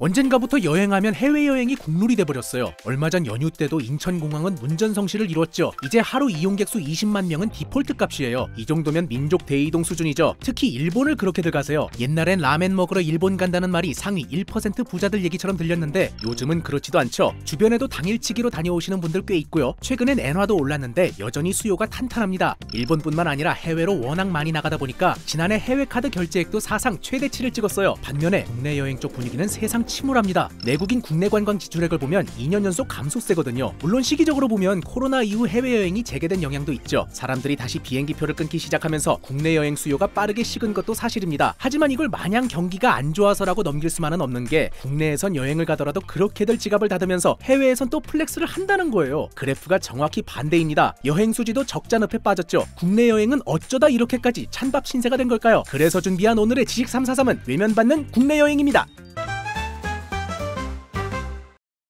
언젠가부터 여행하면 해외여행이 국룰이 돼버렸어요. 얼마 전 연휴 때도 인천공항은 문전성시를 이뤘죠. 이제 하루 이용객 수 20만 명은 디폴트 값이에요. 이 정도면 민족 대이동 수준이죠. 특히 일본을 그렇게들 가세요. 옛날엔 라멘 먹으러 일본 간다는 말이 상위 1% 부자들 얘기처럼 들렸는데 요즘은 그렇지도 않죠. 주변에도 당일치기로 다녀오시는 분들 꽤 있고요. 최근엔 엔화도 올랐는데 여전히 수요가 탄탄합니다. 일본뿐만 아니라 해외로 워낙 많이 나가다 보니까 지난해 해외카드 결제액도 사상 최대치를 찍었어요. 반면에 국내 여행 쪽 분위기는 세상 침울합니다. 내국인 국내 관광 지출액을 보면 2년 연속 감소세거든요. 물론 시기적으로 보면 코로나 이후 해외여행이 재개된 영향도 있죠. 사람들이 다시 비행기표를 끊기 시작하면서 국내 여행 수요가 빠르게 식은 것도 사실입니다. 하지만 이걸 마냥 경기가 안 좋아서라고 넘길 수만은 없는 게 국내에선 여행을 가더라도 그렇게들 지갑을 닫으면서 해외에선 또 플렉스를 한다는 거예요. 그래프가 정확히 반대입니다. 여행 수지도 적자 늪에 빠졌죠. 국내 여행은 어쩌다 이렇게까지 찬밥 신세가 된 걸까요? 그래서 준비한 오늘의 지식 343은 외면받는 국내 여행입니다.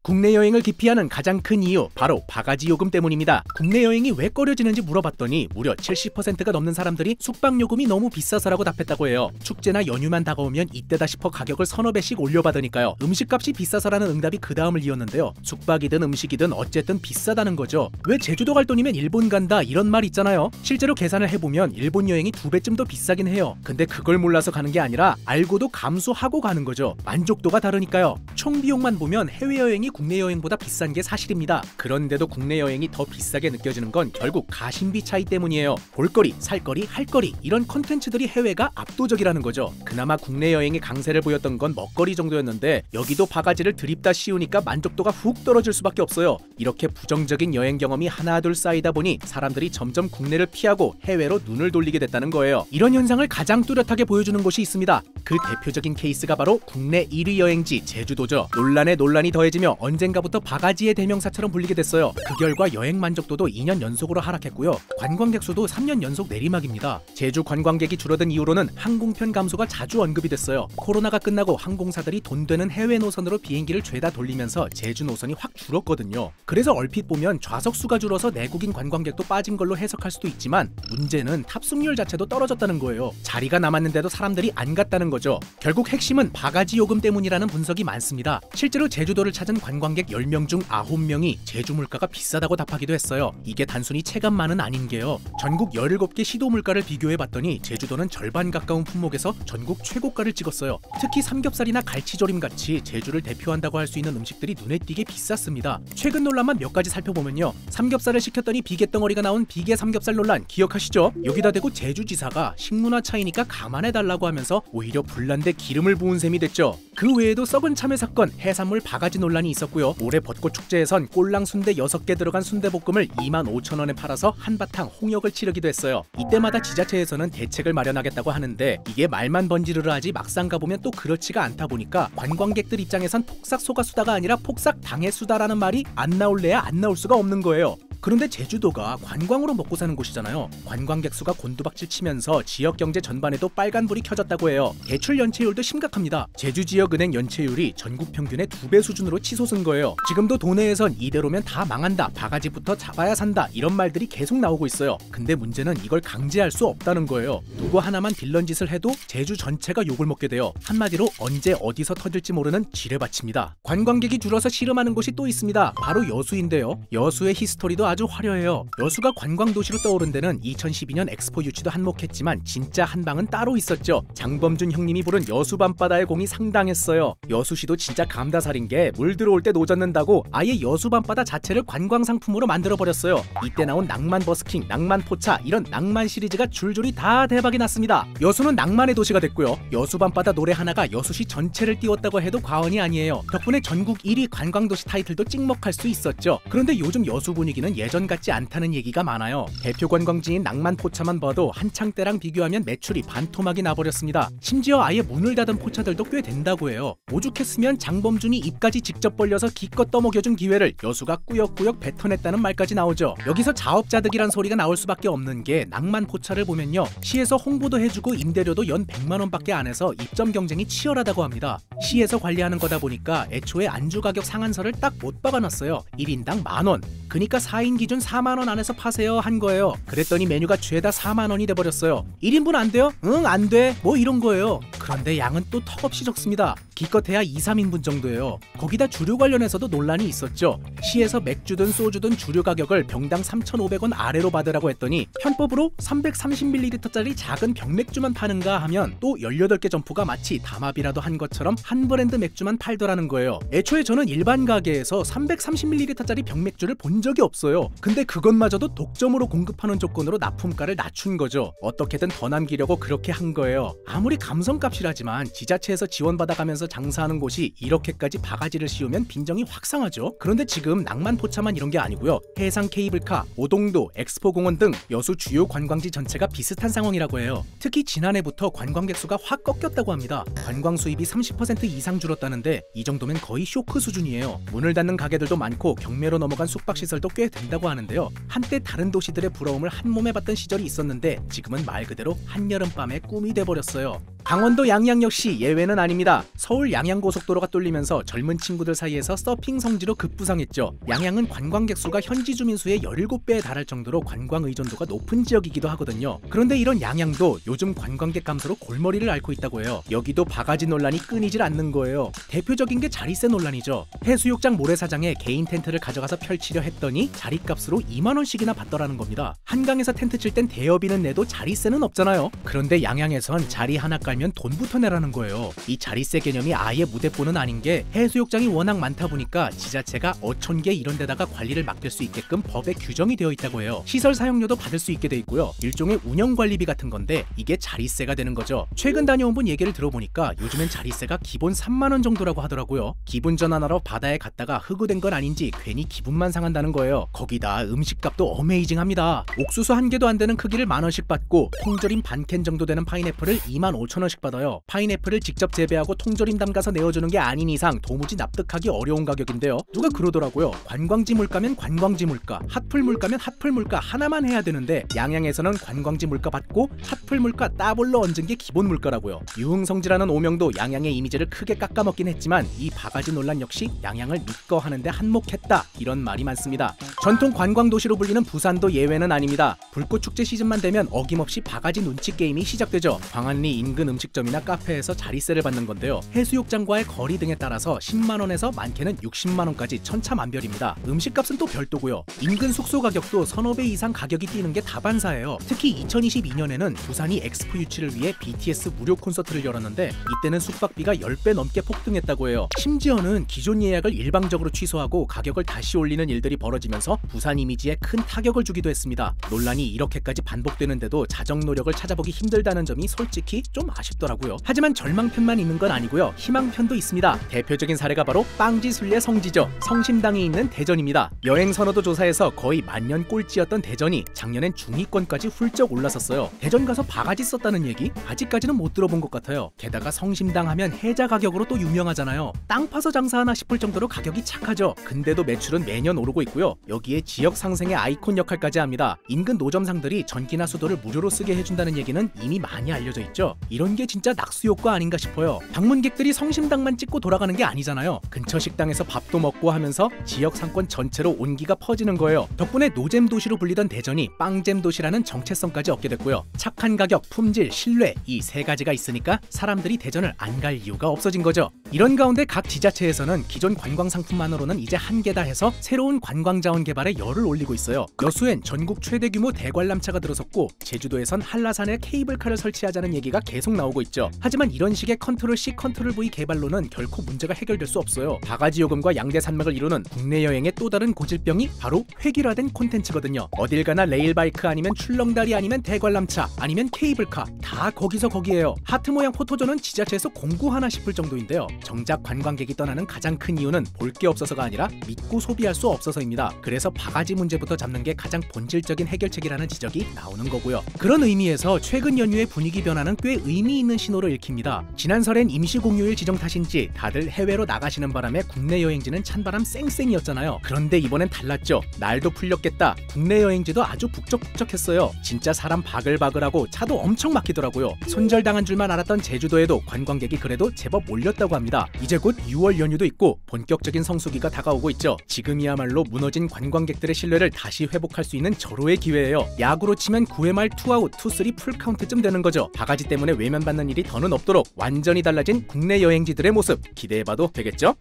국내 여행을 기피하는 가장 큰 이유, 바로 바가지 요금 때문입니다. 국내 여행이 왜 꺼려지는지 물어봤더니 무려 70%가 넘는 사람들이 숙박 요금이 너무 비싸서라고 답했다고 해요. 축제나 연휴만 다가오면 이때다 싶어 가격을 서너 배씩 올려받으니까요. 음식값이 비싸서라는 응답이 그 다음을 이었는데요. 숙박이든 음식이든 어쨌든 비싸다는 거죠. 왜 제주도 갈 돈이면 일본 간다 이런 말 있잖아요. 실제로 계산을 해보면 일본 여행이 2배쯤 더 비싸긴 해요. 근데 그걸 몰라서 가는 게 아니라 알고도 감수하고 가는 거죠. 만족도가 다르니까요. 총 비용만 보면 해외여행이 국내 여행보다 비싼 게 사실입니다. 그런데도 국내 여행이 더 비싸게 느껴지는 건 결국 가심비 차이 때문이에요. 볼거리, 살거리, 할거리 이런 컨텐츠들이 해외가 압도적이라는 거죠. 그나마 국내 여행이 강세를 보였던 건 먹거리 정도였는데 여기도 바가지를 들입다 씌우니까 만족도가 훅 떨어질 수밖에 없어요. 이렇게 부정적인 여행 경험이 하나둘 쌓이다 보니 사람들이 점점 국내를 피하고 해외로 눈을 돌리게 됐다는 거예요. 이런 현상을 가장 뚜렷하게 보여주는 곳이 있습니다. 그 대표적인 케이스가 바로 국내 1위 여행지 제주도죠. 논란에 논란이 더해지며 언젠가부터 바가지의 대명사처럼 불리게 됐어요. 그 결과 여행 만족도도 2년 연속으로 하락했고요. 관광객 수도 3년 연속 내리막입니다. 제주 관광객이 줄어든 이후로는 항공편 감소가 자주 언급이 됐어요. 코로나가 끝나고 항공사들이 돈 되는 해외 노선으로 비행기를 죄다 돌리면서 제주 노선이 확 줄었거든요. 그래서 얼핏 보면 좌석 수가 줄어서 내국인 관광객도 빠진 걸로 해석할 수도 있지만 문제는 탑승률 자체도 떨어졌다는 거예요. 자리가 남았는데도 사람들이 안 갔다는 거죠. 결국 핵심은 바가지 요금 때문이라는 분석이 많습니다. 실제로 제주도를 찾은 관광객 10명 중 9명이 제주 물가가 비싸다고 답하기도 했어요. 이게 단순히 체감만은 아닌 게요. 전국 17개 시도 물가를 비교해봤더니 제주도는 절반 가까운 품목에서 전국 최고가를 찍었어요. 특히 삼겹살이나 갈치조림같이 제주를 대표한다고 할 수 있는 음식들이 눈에 띄게 비쌌습니다. 최근 논란만 몇 가지 살펴보면요. 삼겹살을 시켰더니 비계덩어리가 나온 비계 삼겹살 논란 기억하시죠? 여기다 대고 제주지사가 식문화 차이니까 감안해달라고 하면서 오히려 불난데 기름을 부은 셈이 됐죠. 그 외에도 썩은 참외 사건, 해산물 바가지 논란이 있었고요. 올해 벚꽃 축제에선 꼴랑 순대 6개 들어간 순대볶음을 25,000원에 팔아서 한바탕 홍역을 치르기도 했어요. 이때마다 지자체에서는 대책을 마련하겠다고 하는데 이게 말만 번지르르 하지 막상 가보면 또 그렇지가 않다 보니까 관광객들 입장에선 폭삭 속았수다가 아니라 폭삭 당했수다라는 말이 안 나올래야 안 나올 수가 없는 거예요. 그런데 제주도가 관광으로 먹고 사는 곳이잖아요. 관광객 수가 곤두박질 치면서 지역 경제 전반에도 빨간불이 켜졌다고 해요. 대출 연체율도 심각합니다. 제주 지역 은행 연체율이 전국 평균의 2배 수준으로 치솟은 거예요. 지금도 도내에선 이대로면 다 망한다, 바가지부터 잡아야 산다 이런 말들이 계속 나오고 있어요. 근데 문제는 이걸 강제할 수 없다는 거예요. 누구 하나만 빌런 짓을 해도 제주 전체가 욕을 먹게 돼요. 한마디로 언제 어디서 터질지 모르는 지뢰밭입니다. 관광객이 줄어서 씨름하는 곳이 또 있습니다. 바로 여수인데요. 여수의 히스토리도 아주 화려해요. 여수가 관광도시로 떠오른 데는 2012년 엑스포 유치도 한몫했지만 진짜 한 방은 따로 있었죠. 장범준 형님이 부른 여수 밤바다의 공이 상당했어요. 여수시도 진짜 감다살인 게 물 들어올 때 노젓는다고 아예 여수 밤바다 자체를 관광 상품으로 만들어버렸어요. 이때 나온 낭만 버스킹, 낭만 포차 이런 낭만 시리즈가 줄줄이 다 대박이 났습니다. 여수는 낭만의 도시가 됐고요. 여수 밤바다 노래 하나가 여수시 전체를 띄웠다고 해도 과언이 아니에요. 덕분에 전국 1위 관광도시 타이틀도 찍먹할 수 있었죠. 그런데 요즘 여수 분위기는 예전 같지 않다는 얘기가 많아요. 대표 관광지인 낭만 포차만 봐도 한창 때랑 비교하면 매출이 반토막이 나버렸습니다. 심지어 아예 문을 닫은 포차들도 꽤 된다고 해요. 오죽했으면 장범준이 입까지 직접 벌려서 기껏 떠먹여준 기회를 여수가 꾸역꾸역 뱉어냈다는 말까지 나오죠. 여기서 자업자득이란 소리가 나올 수밖에 없는 게 낭만 포차를 보면요. 시에서 홍보도 해주고 임대료도 연 100만원밖에 안 해서 입점 경쟁이 치열하다고 합니다. 시에서 관리하는 거다 보니까 애초에 안주 가격 상한선을 딱 못 박아놨어요. 1인당 10,000원. 그니까 4인 4인 기준 4만원 안에서 파세요 한 거예요. 그랬더니 메뉴가 죄다 4만원이 돼버렸어요. 1인분 안 돼요? 응, 안 돼. 뭐 이런 거예요. 그런데 양은 또 턱없이 적습니다. 기껏해야 2, 3인분 정도예요. 거기다 주류 관련해서도 논란이 있었죠. 시에서 맥주든 소주든 주류 가격을 병당 3,500원 아래로 받으라고 했더니 편법으로 330ml짜리 작은 병맥주만 파는가 하면 또 18개 점포가 마치 담합이라도 한 것처럼 한 브랜드 맥주만 팔더라는 거예요. 애초에 저는 일반 가게에서 330ml짜리 병맥주를 본 적이 없어요. 근데 그것마저도 독점으로 공급하는 조건으로 납품가를 낮춘 거죠. 어떻게든 더 남기려고 그렇게 한 거예요. 아무리 감성값이라지만 지자체에서 지원받아가면서 장사하는 곳이 이렇게까지 바가지를 씌우면 빈정이 확 상하죠. 그런데 지금 낭만포차만 이런 게 아니고요. 해상 케이블카, 오동도, 엑스포공원 등 여수 주요 관광지 전체가 비슷한 상황이라고 해요. 특히 지난해부터 관광객 수가 확 꺾였다고 합니다. 관광 수입이 30% 이상 줄었다는데 이 정도면 거의 쇼크 수준이에요. 문을 닫는 가게들도 많고 경매로 넘어간 숙박시설도 꽤 된다고 하는데요. 한때 다른 도시들의 부러움을 한 몸에 봤던 시절이 있었는데 지금은 말 그대로 한여름밤의 꿈이 돼버렸어요. 강원도 양양 역시 예외는 아닙니다. 서울 양양고속도로가 뚫리면서 젊은 친구들 사이에서 서핑 성지로 급부상했죠. 양양은 관광객 수가 현지 주민 수의 17배에 달할 정도로 관광 의존도가 높은 지역이기도 하거든요. 그런데 이런 양양도 요즘 관광객 감소로 골머리를 앓고 있다고 해요. 여기도 바가지 논란이 끊이질 않는 거예요. 대표적인 게 자리세 논란이죠. 해수욕장 모래사장에 개인 텐트를 가져가서 펼치려 했더니 자리값으로 2만원씩이나 받더라는 겁니다. 한강에서 텐트 칠 땐 대여비는 내도 자리세는 없잖아요. 그런데 양양에선 자리 하나 깔면 돈부터 내라는 거예요. 이 자리세 개념이 아예 무대뽀는 아닌 게 해수욕장이 워낙 많다 보니까 지자체가 어촌계 이런 데다가 관리를 맡길 수 있게끔 법에 규정이 되어 있다고 해요. 시설 사용료도 받을 수 있게 돼 있고요. 일종의 운영관리비 같은 건데 이게 자리세가 되는 거죠. 최근 다녀온 분 얘기를 들어보니까 요즘엔 자리세가 기본 3만원 정도라고 하더라고요. 기분 전환하러 바다에 갔다가 흑우된 건 아닌지 괜히 기분만 상한다는 거예요. 거기다 음식값도 어메이징합니다. 옥수수 한 개도 안 되는 크기를 10,000원씩 받고 통조림 반캔 정도 되는 파인애플을 25,000원씩 받아요. 파인애플을 직접 재배하고 통조림 담가서 내어주는 게 아닌 이상 도무지 납득하기 어려운 가격인데요. 누가 그러더라고요. 관광지 물가면 관광지 물가, 핫플 물가면 핫플 물가 하나만 해야 되는데 양양에서는 관광지 물가 받고 핫플 물가 따블로 얹은 게 기본 물가라고요. 유흥성지라는 오명도 양양의 이미지를 크게 깎아먹긴 했지만 이 바가지 논란 역시 양양을 믿고 하는데 한몫했다 이런 말이 많습니다. 전통 관광도시로 불리는 부산도 예외는 아닙니다. 불꽃축제 시즌만 되면 어김없이 바가지 눈치 게임이 시작되죠. 광안리 인근 음식점이나 카페에서 자리세를 받는 건데요. 해수욕장과의 거리 등에 따라서 10만원에서 많게는 60만원까지 천차만별입니다. 음식값은 또 별도고요. 인근 숙소 가격도 서너 배 이상 가격이 뛰는 게 다반사예요. 특히 2022년에는 부산이 엑스포 유치를 위해 BTS 무료 콘서트를 열었는데 이때는 숙박비가 10배 넘게 폭등했다고 해요. 심지어는 기존 예약을 일방적으로 취소하고 가격을 다시 올리는 일들이 벌어지면서 부산 이미지에 큰 타격을 주기도 했습니다. 논란이 이렇게까지 반복되는데도 자정 노력을 찾아보기 힘들다는 점이 솔직히 좀 아쉽더라고요. 하지만 절망편만 있는 건 아니고요. 희망편도 있습니다. 대표적인 사례가 바로 빵지순례 성지죠. 성심당이 있는 대전입니다. 여행 선호도 조사에서 거의 만년 꼴찌였던 대전이 작년엔 중위권까지 훌쩍 올라섰어요. 대전 가서 바가지 썼다는 얘기? 아직까지는 못 들어본 것 같아요. 게다가 성심당 하면 해자 가격으로 또 유명하잖아요. 땅 파서 장사하나 싶을 정도로 가격이 착하죠. 근데도 매출은 매년 오르고 있고요. 여기에 지역 상생의 아이콘 역할까지 합니다. 인근 노점상들이 전기나 수도를 무료로 쓰게 해준다는 얘기는 이미 많이 알려져 있죠. 이런 게 진짜 낙수효과 아닌가 싶어요. 방문객들이 성심당만 찍고 돌아가는 게 아니잖아요. 근처 식당에서 밥도 먹고 하면서 지역 상권 전체로 온기가 퍼지는 거예요. 덕분에 노잼 도시로 불리던 대전이 빵잼 도시라는 정체성까지 얻게 됐고요. 착한 가격, 품질, 신뢰 이 세 가지가 있으니까 사람들이 대전을 안 갈 이유가 없어진 거죠. 이런 가운데 각 지자체에서는 기존 관광 상품만으로는 이제 한계다 해서 새로운 관광 자원 개발에 열을 올리고 있어요. 여수엔 전국 최대 규모 대관람차가 들어섰고 제주도에선 한라산에 케이블카를 설치하자는 얘기가 계속 나오고 있죠. 하지만 이런 식의 컨트롤 C 컨트롤 V 개발로는 결코 문제가 해결될 수 없어요. 바가지 요금과 양대 산맥을 이루는 국내 여행의 또 다른 고질병이 바로 획일화된 콘텐츠거든요. 어딜 가나 레일바이크 아니면 출렁다리 아니면 대관람차 아니면 케이블카 다 거기서 거기에요. 하트 모양 포토존은 지자체에서 공구하나 싶을 정도인데요. 정작 관광객이 떠나는 가장 큰 이유는 볼 게 없어서가 아니라 믿고 소비할 수 없어서입니다. 그래서 바가지 문제부터 잡는 게 가장 본질적인 해결책이라는 지적이 나오는 거고요. 그런 의미에서 최근 연휴의 분위기 변화는 꽤 의미 있는 신호를 읽힙니다. 지난 설엔 임시 공휴일 지정 탓인지 다들 해외로 나가시는 바람에 국내 여행지는 찬바람 쌩쌩이었잖아요. 그런데 이번엔 달랐죠. 날도 풀렸겠다. 국내 여행지도 아주 북적북적했어요. 진짜 사람 바글바글하고 차도 엄청 막히더라고요. 손절당한 줄만 알았던 제주도에도 관광객이 그래도 제법 몰렸다고 합니다. 이제 곧 6월 연휴도 있고 본격적인 성수기가 다가오고 있죠. 지금이야말로 무너진 관광 관광객들의 신뢰를 다시 회복할 수 있는 절호의 기회예요. 야구로 치면 9회 말 투아웃, 투쓰리 풀카운트쯤 되는 거죠. 바가지 때문에 외면받는 일이 더는 없도록 완전히 달라진 국내 여행지들의 모습 기대해봐도 되겠죠?